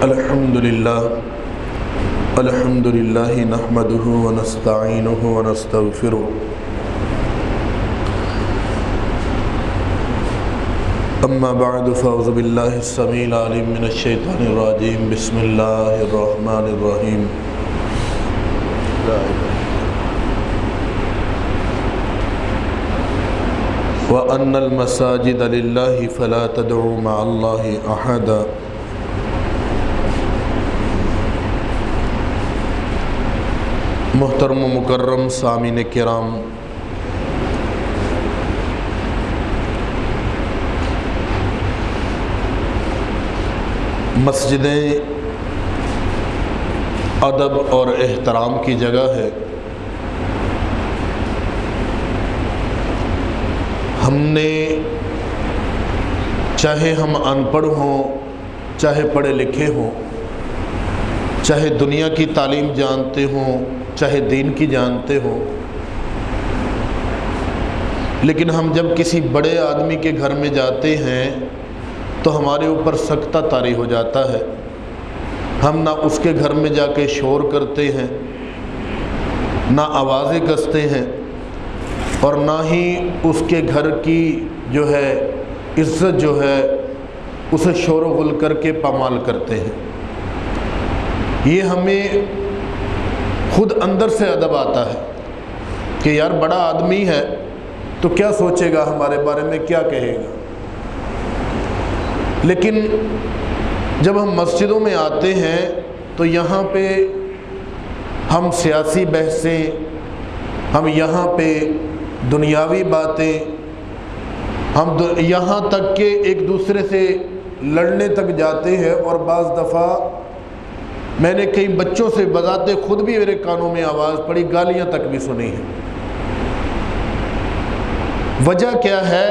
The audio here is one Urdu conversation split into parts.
الحمد للہ نحمده ونستعینه ونستغفره اما بعد فاعوذ باللہ السمیع العلیم من الشیطان الرجیم بسم اللہ الرحمن الرحیم وَأَنَّ الْمَسَاجِدَ لِلَّهِ فَلَا تَدْعُوا مَعَ اللَّهِ أَحَدًا۔ محترم و مکرم سامعین کرام، مسجدیں ادب اور احترام کی جگہ ہے۔ ہم نے چاہے ہم ان پڑھ ہوں، چاہے پڑھے لکھے ہوں، چاہے دنیا کی تعلیم جانتے ہوں، چاہے دین کی جانتے ہوں، لیکن ہم جب کسی بڑے آدمی کے گھر میں جاتے ہیں تو ہمارے اوپر سکتہ طاری ہو جاتا ہے۔ ہم نہ اس کے گھر میں جا کے شور کرتے ہیں، نہ آوازیں کستے ہیں، اور نہ ہی اس کے گھر کی جو ہے عزت جو ہے اسے شور و غل کر کے پامال کرتے ہیں۔ یہ ہمیں خود اندر سے ادب آتا ہے کہ یار بڑا آدمی ہے تو کیا سوچے گا ہمارے بارے میں، کیا کہے گا۔ لیکن جب ہم مسجدوں میں آتے ہیں تو یہاں پہ ہم سیاسی بحثیں، ہم یہاں پہ دنیاوی باتیں، ہم یہاں تک کہ ایک دوسرے سے لڑنے تک جاتے ہیں، اور بعض دفعہ میں نے کئی بچوں سے بذات خود بھی میرے کانوں میں آواز پڑی، گالیاں تک بھی سنی ہیں۔ وجہ کیا ہے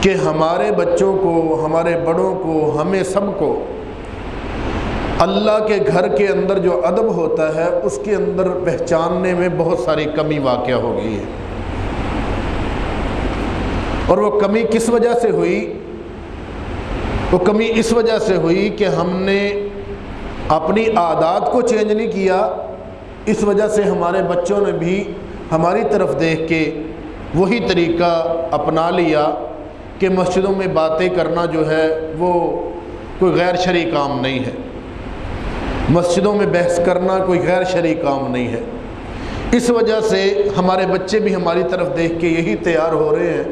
کہ ہمارے بچوں کو، ہمارے بڑوں کو، ہمیں سب کو اللہ کے گھر کے اندر جو ادب ہوتا ہے اس کے اندر پہچاننے میں بہت ساری کمی واقع ہو گئی ہے۔ اور وہ کمی کس وجہ سے ہوئی؟ وہ کمی اس وجہ سے ہوئی کہ ہم نے اپنی عادات کو چینج نہیں کیا، اس وجہ سے ہمارے بچوں نے بھی ہماری طرف دیکھ کے وہی طریقہ اپنا لیا کہ مسجدوں میں باتیں کرنا جو ہے وہ کوئی غیر شرعی کام نہیں ہے، مسجدوں میں بحث کرنا کوئی غیر شرعی کام نہیں ہے۔ اس وجہ سے ہمارے بچے بھی ہماری طرف دیکھ کے یہی تیار ہو رہے ہیں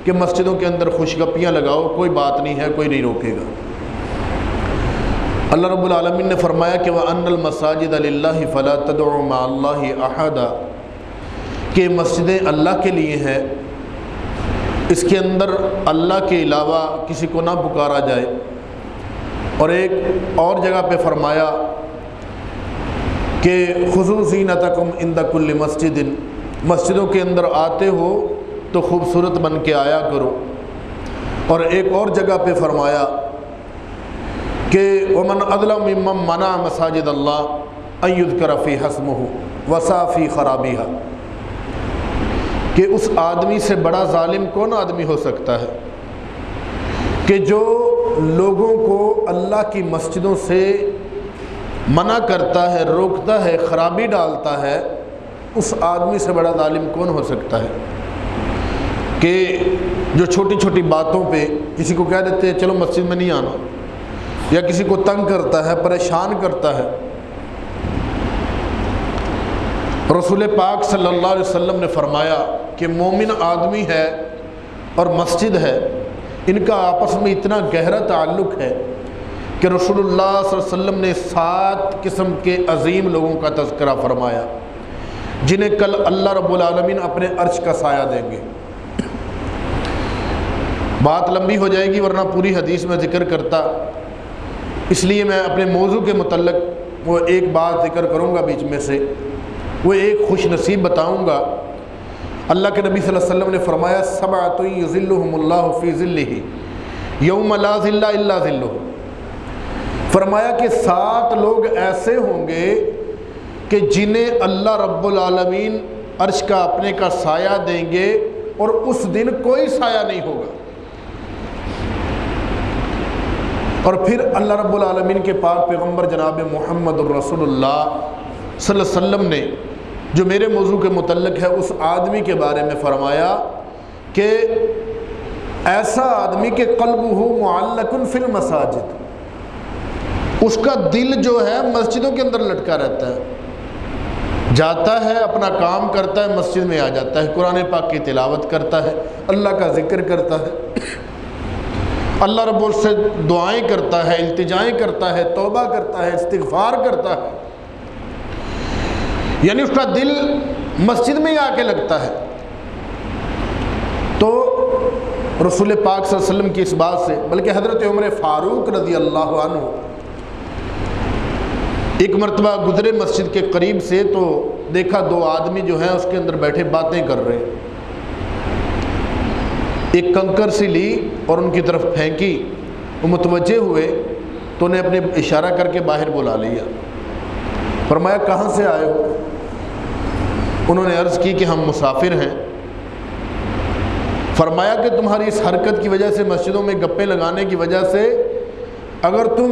کہ مسجدوں کے اندر خوش گپیاں لگاؤ، کوئی بات نہیں ہے، کوئی نہیں روکے گا۔ اللہ رب العالمین نے فرمایا کہ وَأَنَّ الْمَسَاجِدَ لِلَّهِ فَلَا تَدْعُوا مَعَ اللَّهِ أَحَدًا، کہ مسجدیں اللہ کے لیے ہیں، اس کے اندر اللہ کے علاوہ کسی کو نہ پکارا جائے۔ اور ایک اور جگہ پہ فرمایا کہ خُذُوا زِینَتَکُمْ عِنْدَ کُلِّ مَسْجِدٍ، مسجدوں کے اندر آتے ہو تو خوبصورت بن کے آیا کرو۔ اور ایک اور جگہ پہ فرمایا کہ وَمَنْ أَظْلَمُ مِمَّنْ مَنَعَ مَسَاجِدَ اللَّهِ أَنْ يُذْكَرَ فِيهَا اسْمُهُ وَسَعَىٰ فِي خَرَابِهَا، کہ اس آدمی سے بڑا ظالم کون آدمی ہو سکتا ہے کہ جو لوگوں کو اللہ کی مسجدوں سے منع کرتا ہے، روکتا ہے، خرابی ڈالتا ہے، اس آدمی سے بڑا ظالم کون ہو سکتا ہے کہ جو چھوٹی چھوٹی باتوں پہ کسی کو کہہ دیتے ہیں چلو مسجد میں نہیں آنا، یا کسی کو تنگ کرتا ہے، پریشان کرتا ہے۔ رسول پاک صلی اللہ علیہ وسلم نے فرمایا کہ مومن آدمی ہے اور مسجد ہے، ان کا آپس میں اتنا گہرا تعلق ہے کہ رسول اللہ صلی اللہ علیہ وسلم نے 7 قسم کے عظیم لوگوں کا تذکرہ فرمایا جنہیں کل اللہ رب العالمین اپنے عرش کا سایہ دیں گے۔ بات لمبی ہو جائے گی ورنہ پوری حدیث میں ذکر کرتا، اس لیے میں اپنے موضوع کے متعلق وہ ایک بات ذکر کروں گا بیچ میں سے، وہ ایک خوش نصیب بتاؤں گا۔ اللہ کے نبی صلی اللہ علیہ وسلم نے فرمایا سبعۃ یظلھم اللہ فی ظلہ یوم لا ظل الا ظلہ، فرمایا کہ 7 لوگ ایسے ہوں گے کہ جنہیں اللہ رب العالمین عرش کا اپنے کا سایہ دیں گے، اور اس دن کوئی سایہ نہیں ہوگا۔ اور پھر اللہ رب العالمین کے پاک پیغمبر جناب محمد الرسول اللہ صلی اللہ علیہ وسلم نے جو میرے موضوع کے متعلق ہے اس آدمی کے بارے میں فرمایا کہ ایسا آدمی کہ قلبہ معلق فی المساجد، اس کا دل جو ہے مسجدوں کے اندر لٹکا رہتا ہے، جاتا ہے اپنا کام کرتا ہے، مسجد میں آ جاتا ہے، قرآن پاک کی تلاوت کرتا ہے، اللہ کا ذکر کرتا ہے، اللہ رب ال سے دعائیں کرتا ہے، التجائیں کرتا ہے، توبہ کرتا ہے، استغفار کرتا ہے، یعنی اس کا دل مسجد میں ہی آ کے لگتا ہے۔ تو رسول پاک صلی اللہ علیہ وسلم کی اس بات سے، بلکہ حضرت عمر فاروق رضی اللہ عنہ ایک مرتبہ گزرے مسجد کے قریب سے، تو دیکھا دو آدمی جو ہیں اس کے اندر بیٹھے باتیں کر رہے ہیں، ایک کنکر سی لی اور ان کی طرف پھینکی، وہ متوجہ ہوئے تو انہیں اپنے اشارہ کر کے باہر بلا لیا، فرمایا کہاں سے آئے ہو؟ انہوں نے عرض کی کہ ہم مسافر ہیں۔ فرمایا کہ تمہاری اس حرکت کی وجہ سے، مسجدوں میں گپے لگانے کی وجہ سے، اگر تم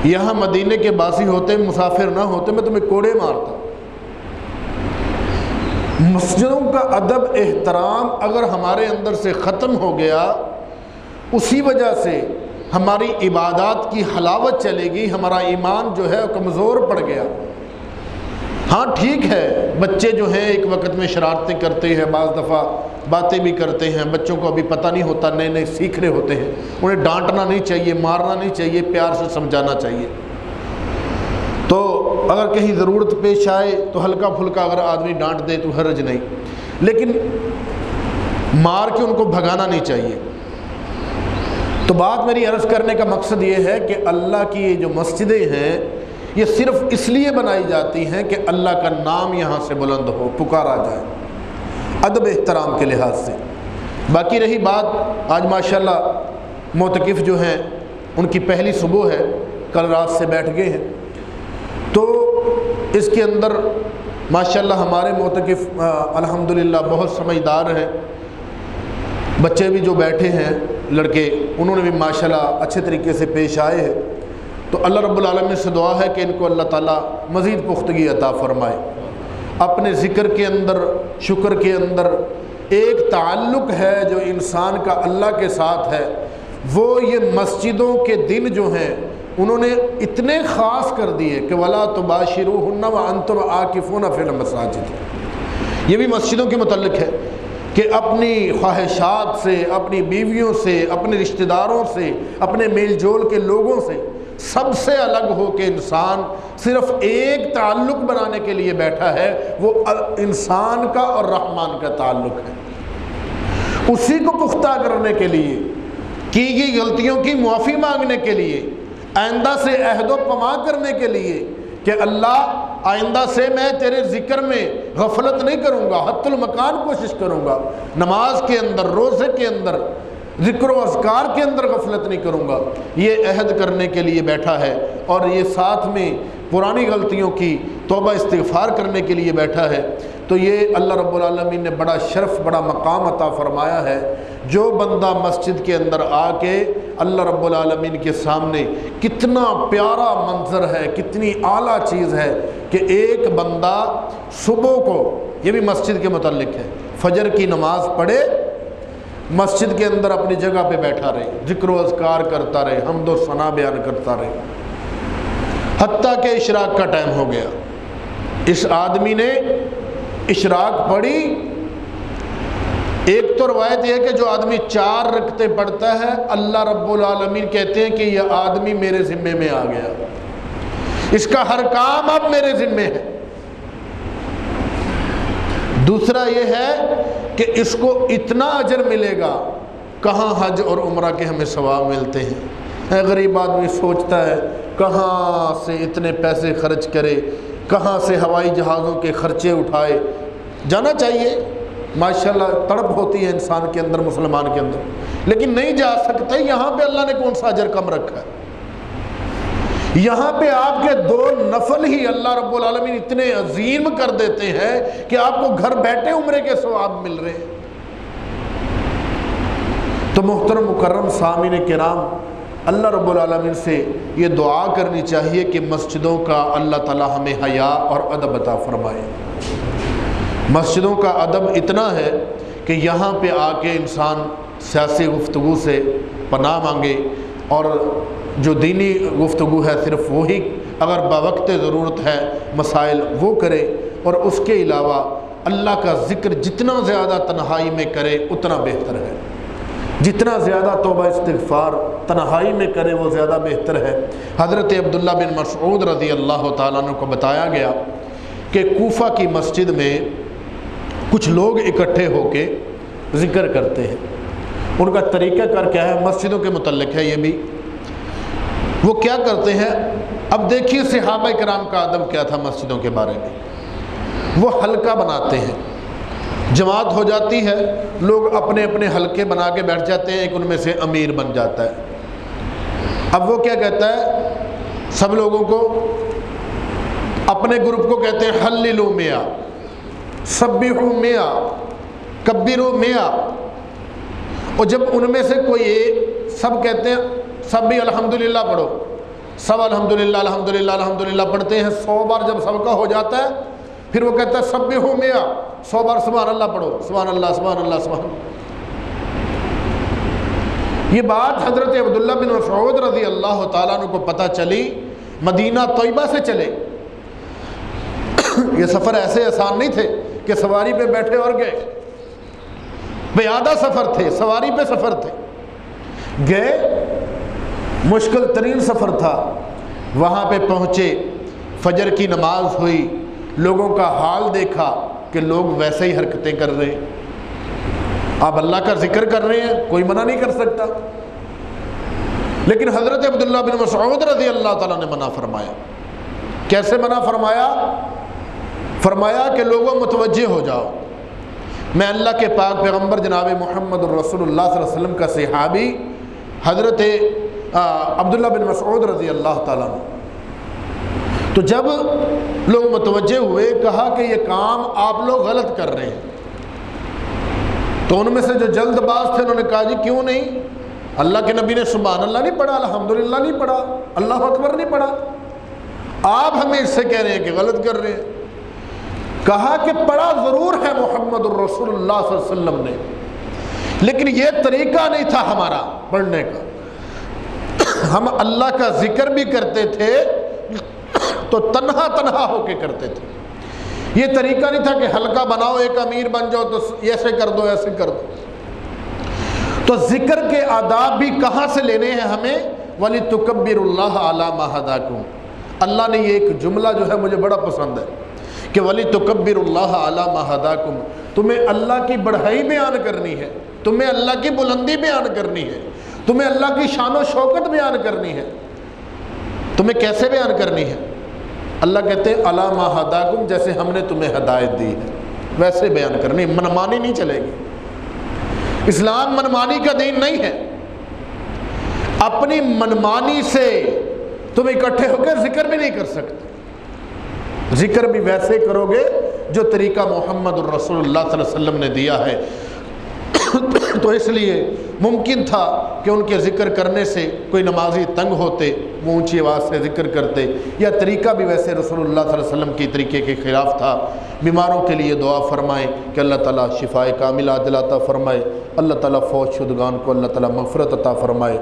یہاں مدینے کے باسی ہوتے، مسافر نہ ہوتے، میں تمہیں کوڑے مارتا۔ مسجدوں کا ادب احترام اگر ہمارے اندر سے ختم ہو گیا، اسی وجہ سے ہماری عبادات کی حلاوت چلے گی، ہمارا ایمان جو ہے کمزور پڑ گیا۔ ہاں ٹھیک ہے، بچے جو ہیں ایک وقت میں شرارتیں کرتے ہیں، بعض دفعہ باتیں بھی کرتے ہیں، بچوں کو ابھی پتہ نہیں ہوتا، نئے نئے سیکھ رہے ہوتے ہیں، انہیں ڈانٹنا نہیں چاہیے، مارنا نہیں چاہیے، پیار سے سمجھانا چاہیے۔ تو اگر کہیں ضرورت پیش آئے تو ہلکا پھلکا اگر آدمی ڈانٹ دے تو حرج نہیں، لیکن مار کے ان کو بھگانا نہیں چاہیے۔ تو بات میری عرض کرنے کا مقصد یہ ہے کہ اللہ کی یہ جو مسجدیں ہیں، یہ صرف اس لیے بنائی جاتی ہیں کہ اللہ کا نام یہاں سے بلند ہو، پکارا جائے، ادب احترام کے لحاظ سے۔ باقی رہی بات، آج ماشاءاللہ معتکف جو ہیں ان کی پہلی صبح ہے، کل رات سے بیٹھ گئے ہیں، تو اس کے اندر ماشاءاللہ ہمارے معتکف الحمدللہ بہت سمجھدار ہیں، بچے بھی جو بیٹھے ہیں لڑکے، انہوں نے بھی ماشاءاللہ اچھے طریقے سے پیش آئے ہیں۔ تو اللہ رب العالمین سے دعا ہے کہ ان کو اللہ تعالیٰ مزید پختگی عطا فرمائے، اپنے ذکر کے اندر، شکر کے اندر ایک تعلق ہے جو انسان کا اللہ کے ساتھ ہے، وہ یہ مسجدوں کے دن جو ہیں انہوں نے اتنے خاص کر دیے کہ وَلَا تُبَاشِرُوهُنَّ وَأَنْتُمْ عَاكِفُونَ فِي الْمَسَاجِدِ، یہ بھی مسجدوں کے متعلق ہے کہ اپنی خواہشات سے، اپنی بیویوں سے، اپنے رشتہ داروں سے، اپنے میل جول کے لوگوں سے سب سے الگ ہو کے انسان صرف ایک تعلق بنانے کے لیے بیٹھا ہے، وہ انسان کا اور رحمان کا تعلق ہے، اسی کو پختہ کرنے کے لیے، کی گئی غلطیوں کی معافی مانگنے کے لیے، آئندہ سے عہد و پیمان کرنے کے لیے کہ اللہ آئندہ سے میں تیرے ذکر میں غفلت نہیں کروں گا، حتی المکان کوشش کروں گا، نماز کے اندر، روزے کے اندر، ذکر و اذکار کے اندر غفلت نہیں کروں گا، یہ عہد کرنے کے لیے بیٹھا ہے، اور یہ ساتھ میں پرانی غلطیوں کی توبہ استغفار کرنے کے لیے بیٹھا ہے۔ تو یہ اللہ رب العالمین نے بڑا شرف، بڑا مقام عطا فرمایا ہے۔ جو بندہ مسجد کے اندر آ کے اللہ رب العالمین کے سامنے، کتنا پیارا منظر ہے، کتنی اعلیٰ چیز ہے کہ ایک بندہ صبح کو، یہ بھی مسجد کے متعلق ہے، فجر کی نماز پڑھے، مسجد کے اندر اپنی جگہ پہ بیٹھا رہے، ذکر و اذکار کرتا رہے، حمد و ثنا بیان کرتا رہے، حتیٰ کہ اشراق کا ٹائم ہو گیا۔ اس آدمی نے اشراق پڑھی، ایک تو روایت یہ ہے کہ جو آدمی 4 رکعتیں پڑھتا ہے، اللہ رب العالمین کہتے ہیں کہ یہ آدمی میرے ذمے میں آ گیا، اس کا ہر کام اب میرے ذمے ہے۔ دوسرا یہ ہے کہ اس کو اتنا اجر ملے گا، کہاں حج اور عمرہ کے ہمیں ثواب ملتے ہیں۔ غریب آدمی سوچتا ہے کہاں سے اتنے پیسے خرچ کرے، کہاں سے ہوائی جہازوں کے خرچے اٹھائے۔ جانا چاہیے، ماشاءاللہ تڑپ ہوتی ہے انسان کے اندر، مسلمان کے اندر، لیکن نہیں جا سکتے۔ یہاں پہ اللہ نے کون سا اجر کم رکھا ہے؟ یہاں پہ آپ کے 2 نفل ہی اللہ رب العالمین اتنے عظیم کر دیتے ہیں کہ آپ کو گھر بیٹھے عمرے کے ثواب مل رہے ہیں۔ تو محترم مکرم سامعین کرام، اللہ رب العالمین سے یہ دعا کرنی چاہیے کہ مسجدوں کا اللہ تعالی ہمیں حیا اور ادب عطا فرمائے۔ مسجدوں کا ادب اتنا ہے کہ یہاں پہ آ کے انسان سیاسی گفتگو سے پناہ مانگے، اور جو دینی گفتگو ہے صرف وہی اگر بوقت ضرورت ہے مسائل وہ کرے، اور اس کے علاوہ اللہ کا ذکر جتنا زیادہ تنہائی میں کرے اتنا بہتر ہے، جتنا زیادہ توبہ استغفار تنہائی میں کرے وہ زیادہ بہتر ہے۔ حضرت عبداللہ بن مسعود رضی اللہ تعالیٰ عنہ کو بتایا گیا کہ کوفہ کی مسجد میں کچھ لوگ اکٹھے ہو کے ذکر کرتے ہیں۔ ان کا طریقہ کار کیا ہے؟ مسجدوں کے متعلق ہے یہ بھی۔ وہ کیا کرتے ہیں؟ اب دیکھیے صحابہ کرام کا ادب کیا تھا مسجدوں کے بارے میں۔ وہ حلقہ بناتے ہیں، جماعت ہو جاتی ہے، لوگ اپنے اپنے حلقے بنا کے بیٹھ جاتے ہیں، ایک ان میں سے امیر بن جاتا ہے۔ اب وہ کیا کہتا ہے؟ سب لوگوں کو، اپنے گروپ کو کہتے ہیں حللو میہ، سبحو میہ، کبرو میہ، اور جب ان میں سے کوئی سب کہتے ہیں سب بھی الحمدللہ پڑھو، سب الحمدللہ الحمدللہ الحمدللہ پڑھتے ہیں، 100 بار جب سب کا ہو جاتا ہے پھر وہ کہتا ہے سبحو میہ، 100 بار سبحان اللہ پڑھو، سبحان اللہ سبحان اللہ سبحان اللہ۔ یہ بات حضرت عبداللہ بن مسعود رضی اللہ تعالیٰ عنہ کو پتہ چلی، مدینہ طیبہ سے چلے۔ یہ سفر ایسے آسان نہیں تھے کہ سواری پہ بیٹھے اور گئے، پیادہ سفر تھے، سواری پہ سفر تھے، گئے، مشکل ترین سفر تھا۔ وہاں پہ پہنچے، فجر کی نماز ہوئی، لوگوں کا حال دیکھا کہ لوگ ویسے ہی حرکتیں کر رہے ہیں، آپ اللہ کا ذکر کر رہے ہیں، کوئی منع نہیں کر سکتا، لیکن حضرت عبداللہ بن مسعود رضی اللہ تعالیٰ نے منع فرمایا۔ کیسے منع فرمایا؟ فرمایا کہ لوگوں متوجہ ہو جاؤ، میں اللہ کے پاک پیغمبر جناب محمد الرسول اللہ صلی اللہ علیہ وسلم کا صحابی حضرت عبداللہ بن مسعود رضی اللہ تعالیٰ عنہ۔ تو جب لوگ متوجہ ہوئے، کہا کہ یہ کام آپ لوگ غلط کر رہے ہیں، تو ان میں سے جو جلد باز تھے انہوں نے کہا جی کیوں نہیں؟ اللہ کے نبی نے سبحان اللہ نہیں پڑھا، الحمدللہ نہیں پڑھا، اللہ اکبر نہیں پڑھا، آپ ہمیں اس سے کہہ رہے ہیں کہ غلط کر رہے ہیں۔ کہا کہ پڑھا ضرور ہے محمد الرسول اللہ صلی اللہ علیہ وسلم نے، لیکن یہ طریقہ نہیں تھا ہمارا پڑھنے کا، ہم اللہ کا ذکر بھی کرتے تھے تو تنہا تنہا ہو کے کرتے تھے، یہ طریقہ نہیں تھا کہ حلقہ بناؤ ایک امیر بن جاؤ تو ایسے کر دو ایسے کر دو۔ تو ذکر کے آداب بھی کہاں سے لینے ہیں ہمیں؟ وَلِتُكَبِّرُ اللَّهَ عَلَى مَا هَدَاكُمْ۔ اللہ نے یہ ایک جملہ جو ہے مجھے بڑا پسند ہے کہ وَلِتُكَبِّرُ اللَّهَ عَلَى مَا هَدَاكُمْ، تمہیں اللہ کی بڑھائی بیان کرنی ہے، تمہیں اللہ کی بلندی بیان کرنی ہے، تمہیں اللہ کی شان و شوکت بیان کرنی ہے۔ تمہیں کیسے بیان کرنی ہے؟ اللہ کہتے ہیں عَلَى مَا هَدَاكُمْ، جیسے ہم نے تمہیں ہدایت دی ہے ویسے بیان کرنی، منمانی نہیں چلے گی۔ اسلام منمانی کا دین نہیں ہے، اپنی منمانی سے تم اکٹھے ہو کے ذکر بھی نہیں کر سکتے، ذکر بھی ویسے کرو گے جو طریقہ محمد الرسول اللہ صلی اللہ علیہ وسلم نے دیا ہے۔ تو اس لیے ممکن تھا کہ ان کے ذکر کرنے سے کوئی نمازی تنگ ہوتے، وہ اونچی آواز سے ذکر کرتے، یا طریقہ بھی ویسے رسول اللہ صلی اللہ علیہ وسلم کی طریقے کے خلاف تھا۔ بیماروں کے لیے دعا فرمائیں کہ اللہ تعالیٰ شفاء کاملہ عاجلہ عطا فرمائے، اللہ تعالیٰ فوت شدگان کو اللہ تعالیٰ مغفرت عطا فرمائے۔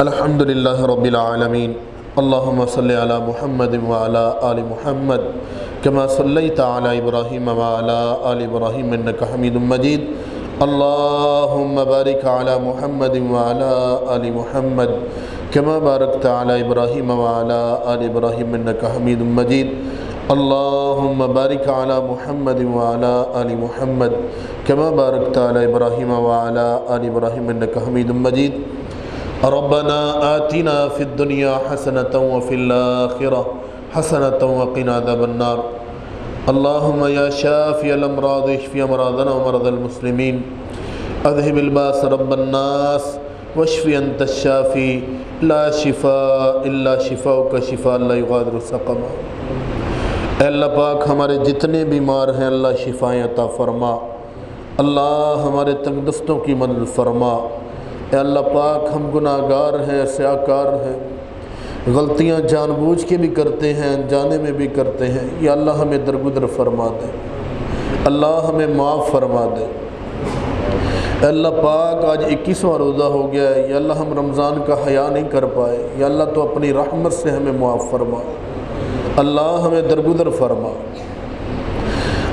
الحمدللہ رب العالمین، اللہم صلی علی محمد وعلی آل محمد کما صلیت علی ابراہیم وعلی آل ابراہیم انک حمید مجید، اللہم بارک علی محمد وعلی آل محمد کما بارکت علی ابراہیم وعلی آل ابراہیم انک حمید مجید، اللہم بارک علی محمد وعلی آل محمد کما بارکت علی ابراہیم وعلی آل ابراہیم انک حمید مجید۔ ربنا آتنا فی الدنیا حسنة وفی الآخرة حسنة وقنا عذاب النار، اللہم یا شافی الامراض اشفی امراضنا ومرض المسلمین، اذهب الباس رب الناس واشفی انت الشافی لا شفاء الا شفاؤک شفاء لا یغادر سقما۔ اے اللہ پاک ہمارے جتنے بیمار ہیں اللہ شفائیں عطا فرما، اللہ ہمارے تنگ دستوں کی مدد فرما، اے اللہ پاک ہم گناہ گار ہیں، سیاکار ہیں، غلطیاں جان بوجھ کے بھی کرتے ہیں، انجانے میں بھی کرتے ہیں۔ یا اللہ ہمیں درگزر فرما دے، اللہ ہمیں معاف فرما دے۔ اے اللہ پاک آج 21واں روزہ ہو گیا ہے، یا اللہ ہم رمضان کا حیا نہیں کر پائے، یا اللہ تو اپنی رحمت سے ہمیں معاف فرما، اللہ ہمیں درگزر فرما،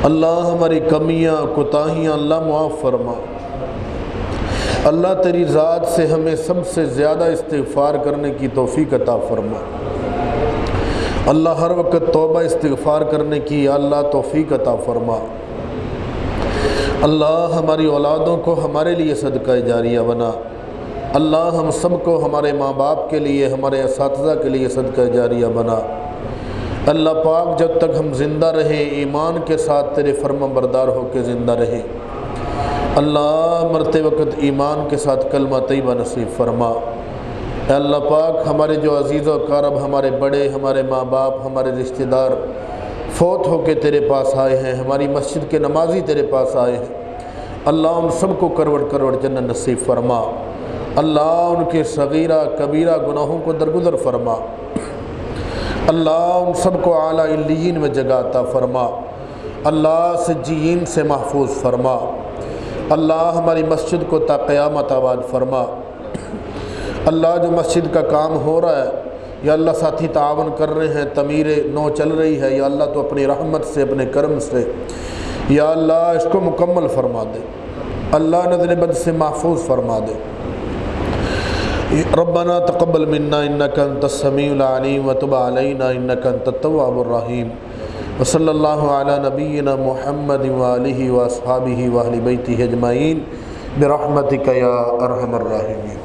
اللہ ہماری کمیاں کوتاہیاں اللہ معاف فرما۔ اللہ تیری ذات سے ہمیں سب سے زیادہ استغفار کرنے کی توفیق عطا فرما، اللہ ہر وقت توبہ استغفار کرنے کی یا اللہ توفیق عطا فرما۔ اللہ ہماری اولادوں کو ہمارے لیے صدقہ جاریہ بنا، اللہ ہم سب کو ہمارے ماں باپ کے لیے، ہمارے اساتذہ کے لیے صدقہ جاریہ بنا۔ اللہ پاک جب تک ہم زندہ رہیں ایمان کے ساتھ تیرے فرما بردار ہو کے زندہ رہیں، اللہ مرتے وقت ایمان کے ساتھ کلمہ طیبہ نصیب فرما۔ اے اللہ پاک ہمارے جو عزیز و اقارب، ہمارے بڑے، ہمارے ماں باپ، ہمارے رشتہ دار فوت ہو کے تیرے پاس آئے ہیں، ہماری مسجد کے نمازی تیرے پاس آئے ہیں، اللہ ان سب کو کروڑ کروڑ جنت نصیب فرما، اللہ ان کے صغیرہ کبیرہ گناہوں کو درگزر فرما، اللہ ان سب کو اعلیٰ علیین میں جگہ عطا فرما، اللہ سجین سے محفوظ فرما، اللہ ہماری مسجد کو تا قیامت آباد فرما۔ اللہ جو مسجد کا کام ہو رہا ہے یا اللہ ساتھی تعاون کر رہے ہیں، تعمیر نو چل رہی ہے، یا اللہ تو اپنی رحمت سے اپنے کرم سے یا اللہ اس کو مکمل فرما دے، اللہ نظر بد سے محفوظ فرما دے۔ ربنا تقبل منا انک انت السمیع العلیم وتب علینا انک انت التواب الرحیم، وصلی اللہ علی نبینا محمد وآلہ واصحابہ واہل بیتہ اجمعین برحمتک یا ارحم الراحمین۔